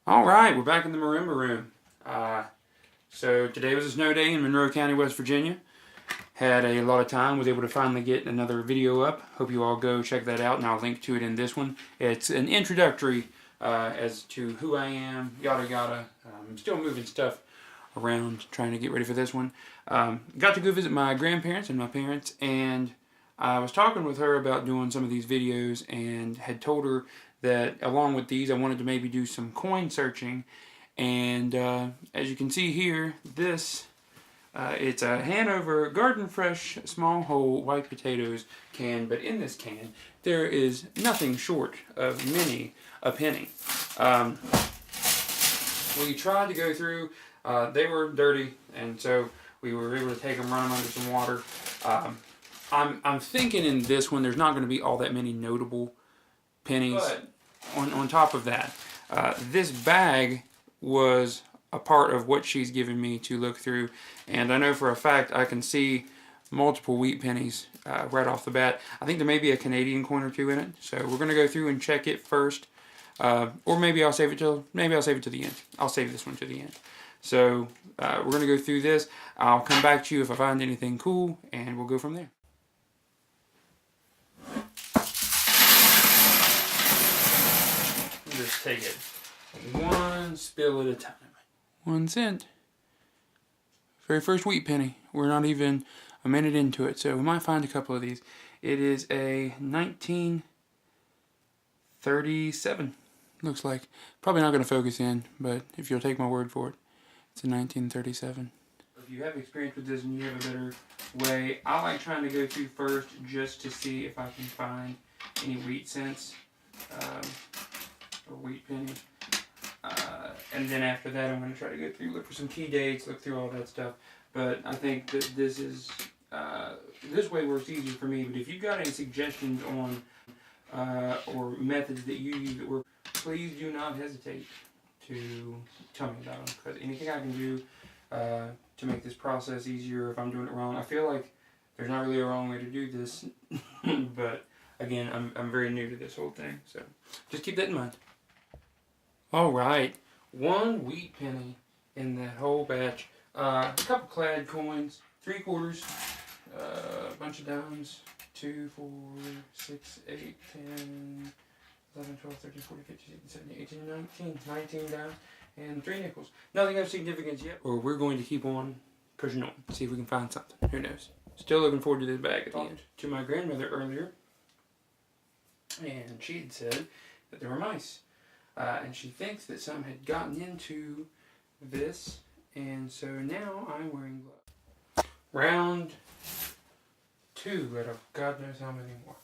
Alright, we're back in the marimba room. So today was a snow day in Monroe County, West Virginia. Had a lot of time, was able to finally get another video up. Hope you all go check that out, and I'll link to it in this one. It's an introductory as to who I am, yada yada. I'm still moving stuff around, trying to get ready for this one. Got to go visit my grandparents and my parents, and I was talking with her about doing some of these videos and had told her that along with these I wanted to maybe do some coin searching. And as you can see here, this it's a Hanover Garden Fresh Small Whole White Potatoes can, but in this can there is nothing short of many a penny. We tried to go through, they were dirty, and so we were able to take them, run them under some water. I'm thinking in this one there's not going to be all that many notable pennies. But on top of that, this bag was a part of what she's given me to look through, and I know for a fact I can see multiple wheat pennies right off the bat. I think there may be a Canadian coin or two in it, so we're going to go through and check it first, or maybe I'll save it to the end. I'll save this one to the end. So we're going to go through this. I'll come back to you if I find anything cool, and we'll go from there. Just take it one spill at a time. 1 cent. Very first wheat penny. We're not even a minute into it, so we might find a couple of these. It is a 1937. Looks like. Probably not going to focus in, but if you'll take my word for it, it's a 1937. If you have experience with this and you have a better way, I like trying to go through first just to see if I can find any wheat cents or wheat pennies. And then after that, I'm going to try to go through, look for some key dates, look through all that stuff. But I think that this is, this way works easier for me. But if you've got any suggestions on, or methods that you use that work, please do not hesitate to tell me about them. Because anything I can do to make this process easier if I'm doing it wrong. I feel like there's not really a wrong way to do this. But again, I'm very new to this whole thing. So just keep that in mind. Alright, 1 wheat penny in that whole batch. A couple clad coins, 3/4, a bunch of dimes, 2, 4, 6, 8, 10, 11, 12, 13, 14, 15, 16, 17, 18, 19 dimes, and 3 nickels. Nothing of significance yet, or we're going to keep on pushing on, see if we can find something. Who knows? Still looking forward to this bag at the end. To my grandmother earlier, and she had said that there were mice. And she thinks that some had gotten into this, and so now I'm wearing gloves. Round 2 out of God knows how many more.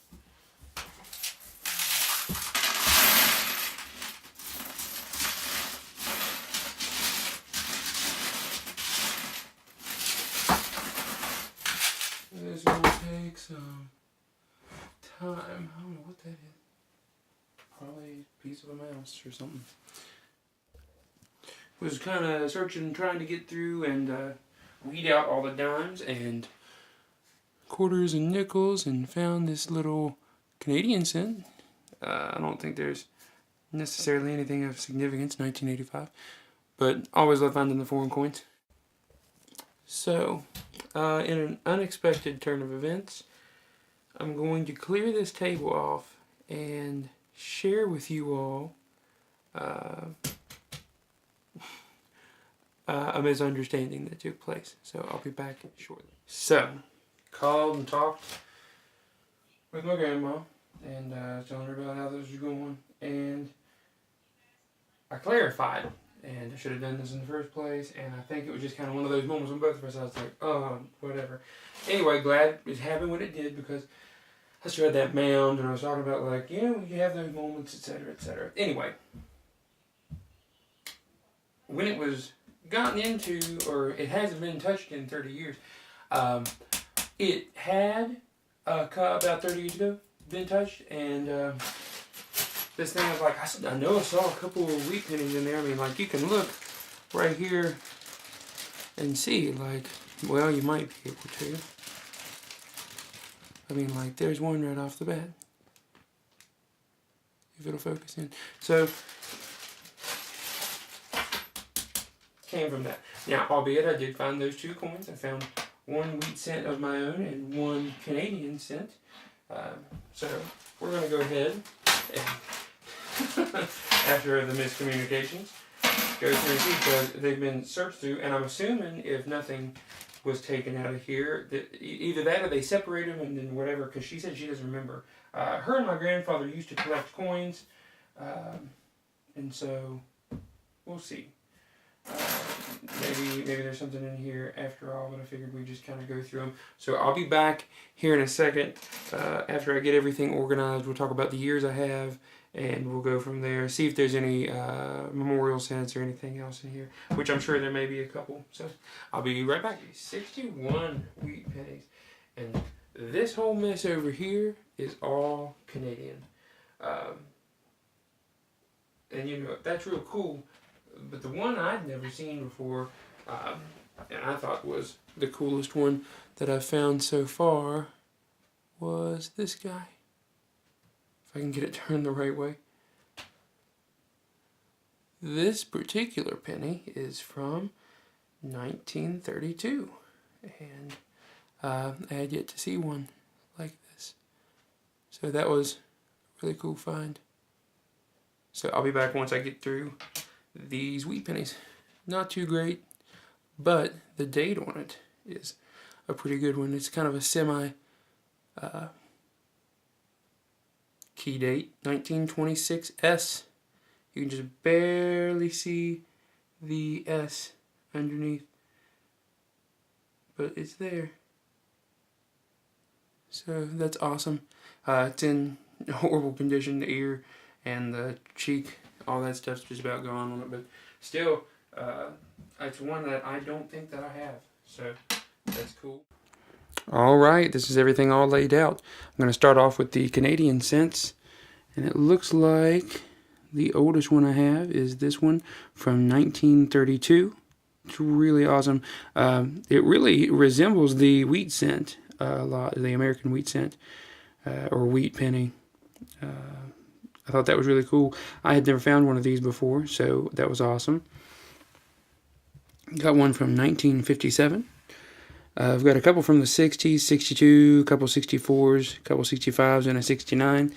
This will take some time. I don't know what that is. Probably a piece of a mouse or something. Was kind of searching, trying to get through and weed out all the dimes and quarters and nickels, and found this little Canadian cent. I don't think there's necessarily anything of significance, 1985, but always love finding the foreign coins. So, in an unexpected turn of events, I'm going to clear this table off and share with you all a misunderstanding that took place. So I'll be back shortly. So, called and talked with my grandma and telling her about how this was going, and I clarified, and I should have done this in the first place, and I think it was just kind of one of those moments when both of us, I was like, oh, whatever. Anyway, glad it happened when it did, because I still had that mound, and I was talking about, like, you know, you have those moments, etc., etc. Anyway, when it was gotten into, or it hasn't been touched in 30 years, it had, about 30 years ago, been touched, and this thing was like, I know I saw a couple of wheat pennies in there. I mean, like, you can look right here and see, like, well, you might be able to. I mean, like, there's one right off the bat. If it'll focus in. So, came from that. Now, albeit I did find those 2 coins. I found 1 wheat cent of my own and 1 Canadian cent. So we're going to go ahead and after the miscommunications, go through and see, because they've been searched through, and I'm assuming if nothing was taken out of here, that either that or they separate them and then whatever, because she said she doesn't remember. Her and my grandfather used to collect coins, and so we'll see. Maybe there's something in here after all, but I figured we'd just kind of go through them. So I'll be back here in a second. After I get everything organized, we'll talk about the years I have, and we'll go from there. See if there's any memorial cents or anything else in here, which I'm sure there may be a couple. So I'll be right back. 61 wheat pennies. And this whole mess over here is all Canadian. And you know, that's real cool. But the one I'd never seen before, and I thought was the coolest one that I've found so far, was this guy. If I can get it turned the right way. This particular penny is from 1932. And I had yet to see one like this. So that was a really cool find. So I'll be back once I get through these wheat pennies. Not too great, but the date on it is a pretty good one. It's kind of a semi key date, 1926 S. You can just barely see the S underneath, but it's there. So that's awesome. It's in horrible condition. The ear and the cheek, all that stuff's just about gone on it, but still, it's one that I don't think that I have, so that's cool. Alright, this is everything all laid out. I'm going to start off with the Canadian cents, and it looks like the oldest one I have is this one from 1932. It's really awesome. It really resembles the wheat cent a lot, the American wheat cent, or wheat penny. I thought that was really cool. I had never found one of these before, so that was awesome. Got one from 1957. I've got a couple from the 60s, 62, a couple 64s, a couple 65s, and a 69.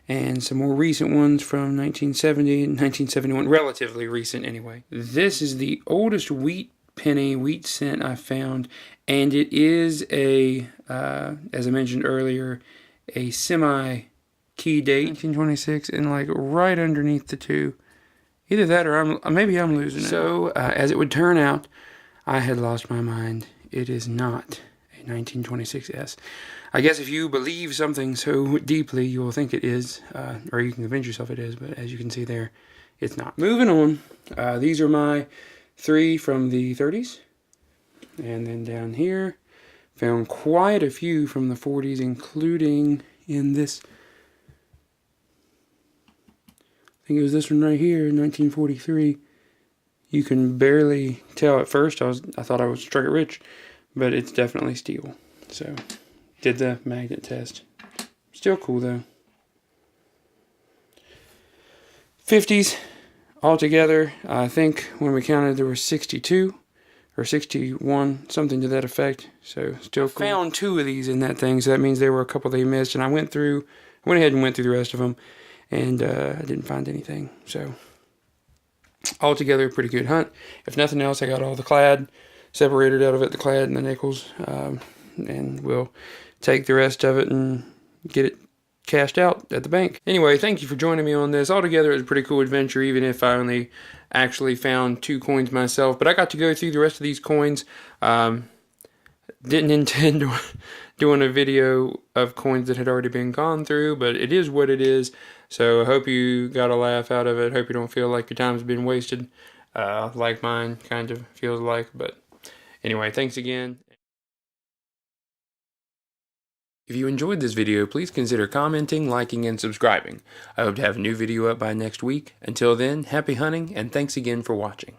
And some more recent ones from 1970 and 1971. Relatively recent, anyway. This is the oldest wheat penny, wheat cent I found. And it is a, as I mentioned earlier, a semi-key date. 1926, and like right underneath the 2. Either that or maybe I'm losing it. So, as it would turn out, I had lost my mind. It is not a 1926S. I guess if you believe something so deeply, you will think it is, or you can convince yourself it is, but as you can see there, it's not. Moving on, these are my 3 from the 30s. And then down here, found quite a few from the 40s, including in this, I think it was this one right here, 1943. You can barely tell at first. I thought I was struck it rich, but it's definitely steel. So, did the magnet test. Still cool though. 50s altogether. I think when we counted there were 62 or 61, something to that effect. So still cool. I found 2 of these in that thing, so that means there were a couple they missed, and I went ahead and went through the rest of them, and I didn't find anything. So altogether, a pretty good hunt. If nothing else, I got all the clad separated out of it, the clad and the nickels, and we'll take the rest of it and get it cashed out at the bank. Anyway, thank you for joining me on this. Altogether, it was a pretty cool adventure, even if I only actually found 2 coins myself. But I got to go through the rest of these coins. Didn't intend doing a video of coins that had already been gone through, but it is what it is. So I hope you got a laugh out of it. Hope you don't feel like your time's been wasted, like mine kind of feels like. But anyway, thanks again. If you enjoyed this video, please consider commenting, liking, and subscribing. I hope to have a new video up by next week. Until then, happy hunting, and thanks again for watching.